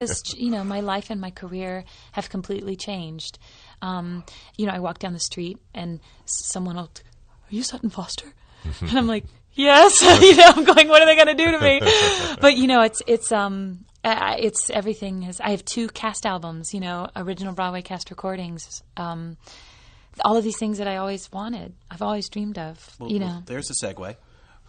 My life and my career have completely changed. I walk down the street and someone will, "Are you Sutton Foster?" And I'm like, "Yes." I'm going, "What are they going to do to me?" But it's everything. I have 2 cast albums, original Broadway cast recordings. All of these things that I always wanted, I've always dreamed of. Well, there's a segue,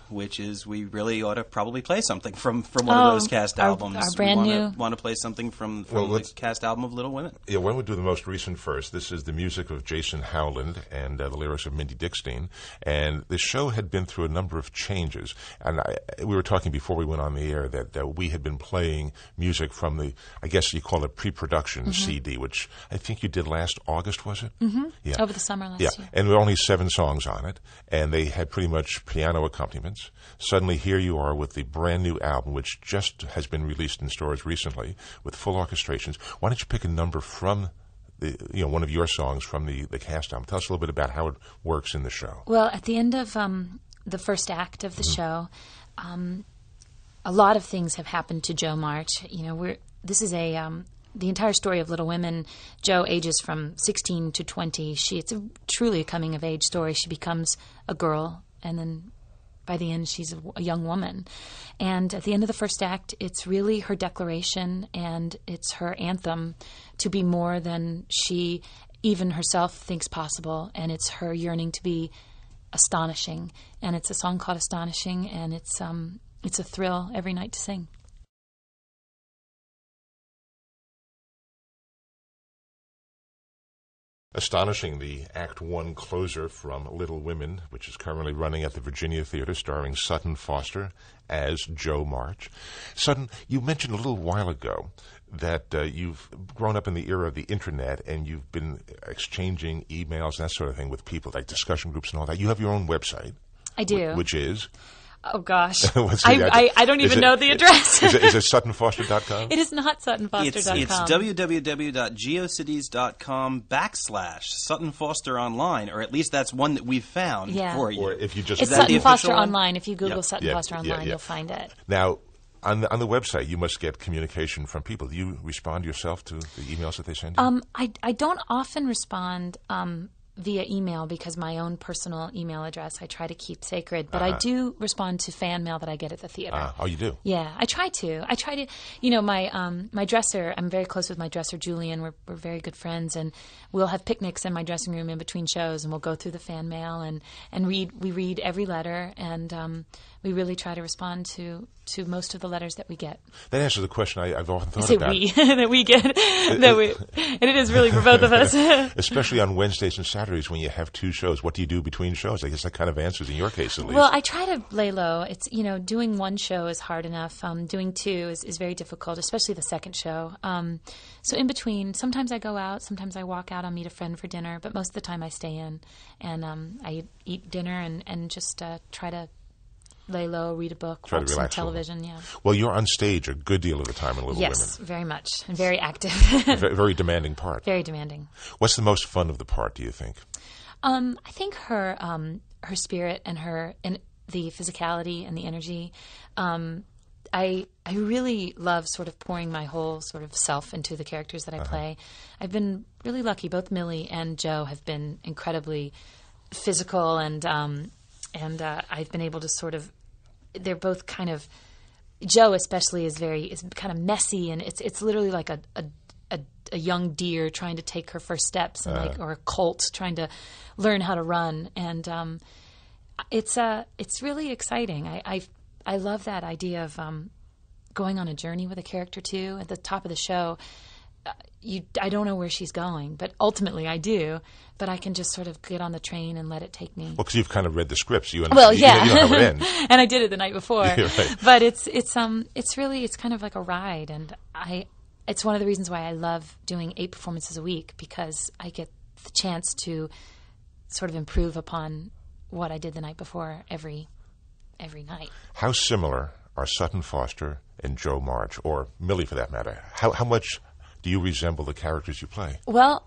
which is we really ought to probably play something from one of those cast albums. Our brand new. Want to play something from the cast album of Little Women? Yeah, why don't we do the most recent first? This is the music of Jason Howland and the lyrics of Mindy Dickstein. And the show had been through a number of changes. And we were talking before we went on the air that we had been playing music from the, I guess you call it pre-production CD, which I think you did last August, was it? Mm-hmm. Yeah. Over the summer last year. And there were only 7 songs on it. And they had pretty much piano accompaniments. Suddenly, here you are with the brand new album, which just has been released in stores recently, with full orchestrations. Why don't you pick a number from one of your songs from the cast album? Tell us a little bit about how it works in the show. Well, at the end of the first act of the show, a lot of things have happened to Jo March. This is the entire story of Little Women. Jo ages from 16 to 20. It's truly a coming-of-age story. She becomes a girl, and then by the end, she's a young woman. And at the end of the first act, it's really her declaration and it's her anthem to be more than she even herself thinks possible. And it's her yearning to be astonishing. And it's a song called Astonishing, and it's a thrill every night to sing. Astonishing, the Act 1 closer from Little Women, which is currently running at the Virginia Theater, starring Sutton Foster as Jo March. Sutton, you mentioned a little while ago that you've grown up in the era of the Internet and you've been exchanging emails and that sort of thing with people, like discussion groups and all that. You have your own website. I do. Which is? Oh, gosh. I don't even know the address. Is it SuttonFoster.com? It is not SuttonFoster.com. It's www.geocities.com/Sutton Foster Online, or at least that's one that we've found for you. Or if you just... It's Sutton Foster Online. If you Google Sutton Foster Online, you'll find it. Now, on the website, you must get communication from people. Do you respond yourself to the emails that they send you? I don't often respond via email because my own personal email address I try to keep sacred, but I do respond to fan mail that I get at the theater. Oh, you do? Yeah, I try to. My dresser, I'm very close with my dresser, Julian. We're very good friends, and we'll have picnics in my dressing room in between shows, and we'll go through the fan mail and read every letter, and we really try to respond to most of the letters that we get. That answers the question I've often thought about. that we get, and it is really for both of us. Especially on Wednesdays and Saturdays when you have 2 shows. What do you do between shows? I guess that kind of answers in your case at least. Well, I try to lay low. It's, doing 1 show is hard enough. Doing 2 is very difficult, especially the second show. So in between, sometimes I go out, sometimes I walk out, I'll meet a friend for dinner, but most of the time I stay in and I eat dinner and just try to lay low, read a book, watch some television. Yeah. Well, you're on stage a good deal of the time in Little Women. Yes, very much, and very active. Very demanding part. Very demanding. What's the most fun of the part, do you think? I think her spirit and the physicality and the energy. I really love sort of pouring my whole sort of self into the characters that I play. I've been really lucky. Both Millie and Jo have been incredibly physical, and I've been able to sort of. They're both kind of. Jo especially is kind of messy, and it's literally like a young deer trying to take her first steps, and or a colt trying to learn how to run, and it's really exciting. I love that idea of going on a journey with a character too. At the top of the show, I don't know where she's going, but ultimately I do. But I can just sort of get on the train and let it take me. Well, because you've kind of read the scripts, you well, yeah, you know how it ends. And I did it the night before. Yeah, right. But it's kind of like a ride, and it's one of the reasons why I love doing 8 performances a week, because I get the chance to sort of improve upon what I did the night before every night. How similar are Sutton Foster and Jo March, or Millie for that matter? How much do you resemble the characters you play? Well,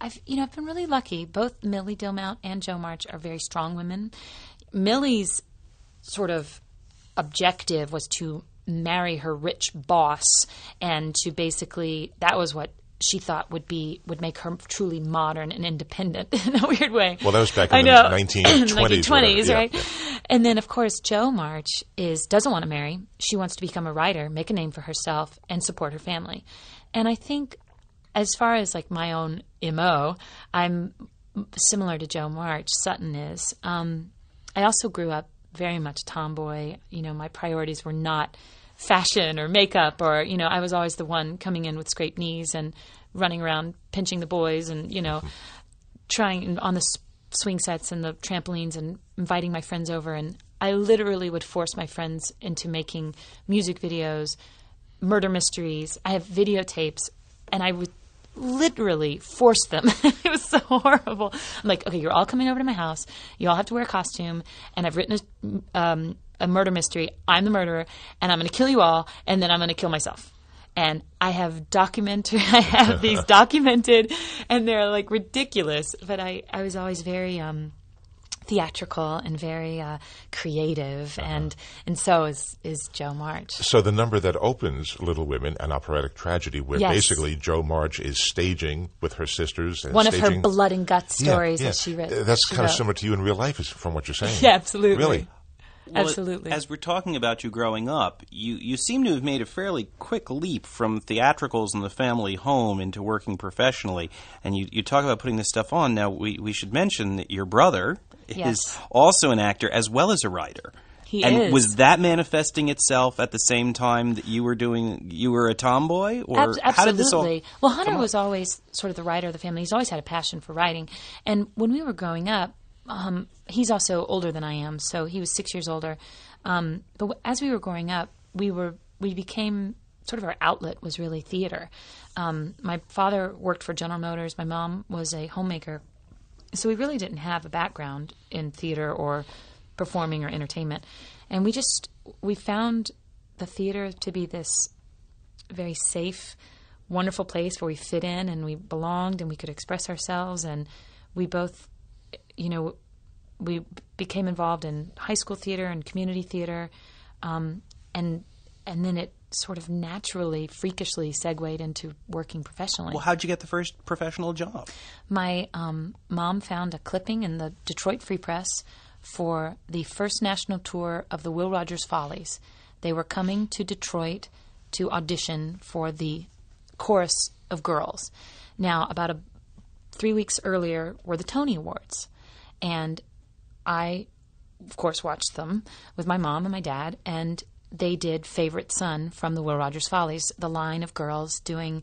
I've been really lucky. Both Millie Dilmount and Jo March are very strong women. Millie's sort of objective was to marry her rich boss, and to basically, that was what she thought would make her truly modern and independent in a weird way. Well, that was back in the 1920s. 1920s, right? Yeah. And then, of course, Jo March doesn't want to marry. She wants to become a writer, make a name for herself, and support her family. And I think, as far as like my own MO, I'm similar to Jo March. Sutton is. I also grew up very much tomboy. My priorities were not fashion or makeup, or I was always the one coming in with scraped knees and running around pinching the boys, and trying on the swing sets and the trampolines and inviting my friends over. And I literally would force my friends into making music videos, murder mysteries. I have videotapes, and I would literally force them. It was so horrible. I'm like, okay, you're all coming over to my house. You all have to wear a costume, and I've written a murder mystery. I'm the murderer, and I'm going to kill you all, and then I'm going to kill myself. And I have these documented, and they're like ridiculous. But I was always very theatrical and very creative, and so is Jo March. So the number that opens Little Women, an operatic tragedy, where basically Jo March is staging with her sisters. And one of her blood and guts stories that she wrote. That's kind of similar to you in real life, from what you're saying. Yeah, absolutely. Really? Well, absolutely. As we're talking about you growing up, you seem to have made a fairly quick leap from theatricals in the family home into working professionally. And you talk about putting this stuff on. Now, we should mention that your brother is also an actor as well as a writer. He and is. Was that manifesting itself at the same time that you were a tomboy? Or Absolutely. how did this all Well, Hunter was always sort of the writer of the family. He's always had a passion for writing. And when we were growing up, he's also older than I am, so he was 6 years older. But as we were growing up, we became sort of, our outlet was really theater. My father worked for General Motors. My mom was a homemaker. So we really didn't have a background in theater or performing or entertainment. And we found the theater to be this very safe, wonderful place where we fit in and we belonged and we could express ourselves. And we both, we became involved in high school theater and community theater. And then it sort of naturally, freakishly segued into working professionally. Well, how'd you get the first professional job? My mom found a clipping in the Detroit Free Press for the first national tour of the Will Rogers Follies. They were coming to Detroit to audition for the chorus of girls. Now, about 3 weeks earlier were the Tony Awards. And I, of course, watched them with my mom and my dad, and they did Favorite Son from the Will Rogers Follies, the line of girls doing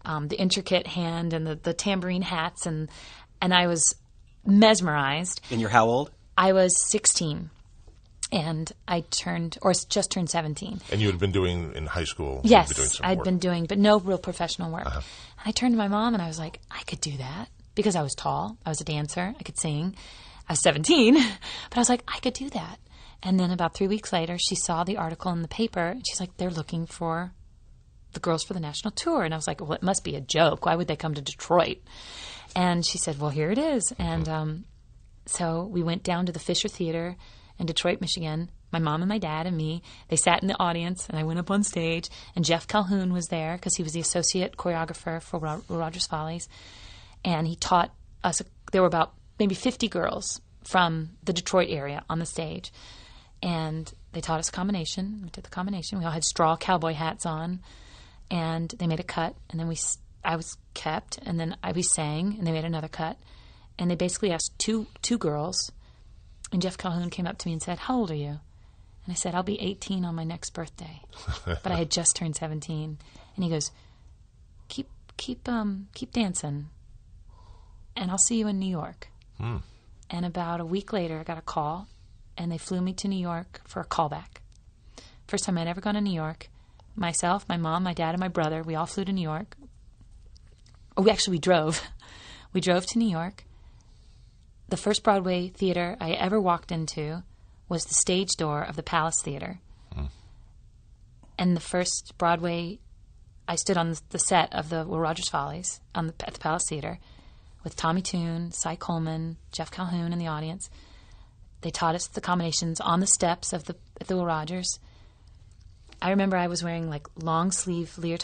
the intricate hand and the tambourine hats, and I was mesmerized. And you're how old? I was 16, and I just turned 17. And you had been doing in high school? Yes, I'd been doing, but no real professional work. And I turned to my mom, and I was like, I could do that, because I was tall, I was a dancer, I could sing. I was 17, but I was like, I could do that. And then about 3 weeks later, she saw the article in the paper, and she's like, they're looking for the girls for the national tour. And I was like, well, it must be a joke. Why would they come to Detroit? And she said, well, here it is. And so we went down to the Fisher Theater in Detroit, Michigan. My mom and my dad and me, they sat in the audience, and I went up on stage, and Jeff Calhoun was there because he was the associate choreographer for Rogers Follies. And he taught us, there were about maybe 50 girls from the Detroit area on the stage. And they taught us a combination. We did the combination. We all had straw cowboy hats on, and they made a cut. And then I was kept, and then we sang, and they made another cut. And they basically asked two girls, and Jeff Calhoun came up to me and said, "How old are you?" And I said, "I'll be 18 on my next birthday," but I had just turned 17. And he goes, "Keep dancing, and I'll see you in New York." And about a week later, I got a call, and they flew me to New York for a callback. First time I'd ever gone to New York. Myself, my mom, my dad, and my brother, we all flew to New York. Oh, we drove. We drove to New York. The first Broadway theater I ever walked into was the stage door of the Palace Theater. And the first Broadway, I stood on the set of the Will Rogers Follies at the Palace Theater with Tommy Tune, Cy Coleman, Jeff Calhoun in the audience. They taught us the combinations on the steps of the Will Rogers. I remember I was wearing like long sleeve leotard